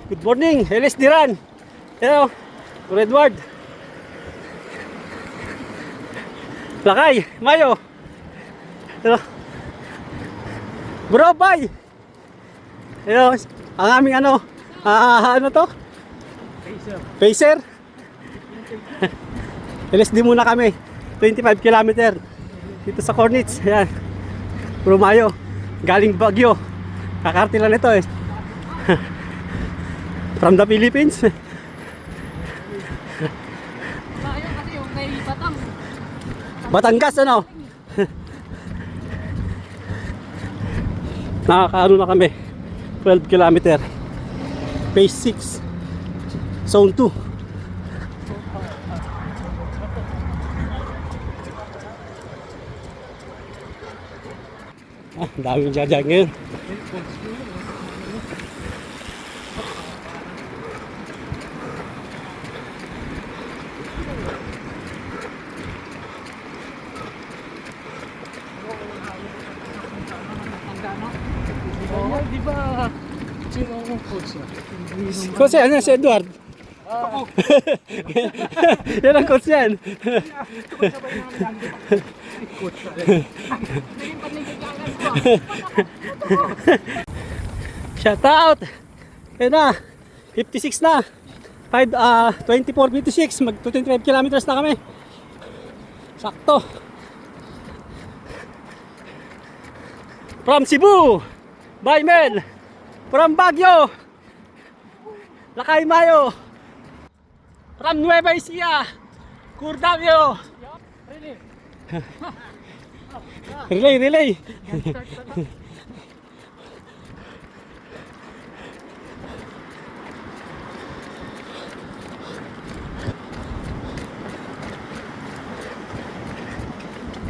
Good morning, LSD Run. Hello, Redward. Lakay, Mayo. Hello. Bro, bye. Hello, ang aming ano to? Pacer. LSD muna kami. 25 km dito sa Cornets. Ayan. Bro Mayo. Galing Baguio. Kakarte lang ito eh. From the Philippines. Mayo kasi yung kay Batang. Batangas ano? Nakakaano na kami. 12 km. Phase 6. Zone 2. Daming jajag ngayon. Oo, di ba? Sino ang coach niya? Kasi ano si Edward? Ako. Yan ang coach yan. Coach talaga. Naging panligagan ko. Shout out! Yan na, 56 na. 24:56, mag 25 kilometers na kami. Sakto. From Cebu, by Mel. From Baguio, Lakay Mayo. From Nueva Ecija, Curdavio. Relay.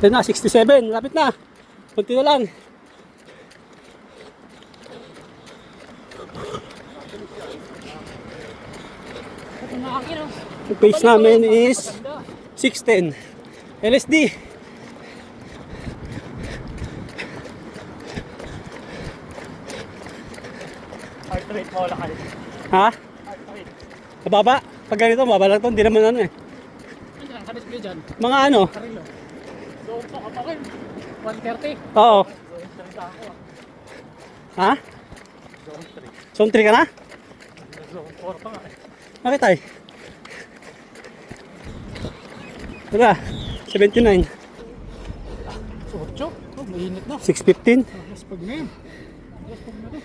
Ito na, 67. Lapit na. Kunti na lang. Yung pace namin is 6:10. LSD. Heart rate mo lakay. Ha? Heart rate. Mababa? Pag ganito, mababa lang ito. Hindi naman ano eh. Ano lang, kabis ko dyan? Mga ano? Karilo. So, pa rin. 130. Oo. So, salita ako. Ha? Zone Zone 3 ka na? 3. Zone 4 pa nga eh. Bakit ay? Wala. 79. So, 8. Oh, mainit na. 6:15. Alas pag ngayon. Alas pag na to.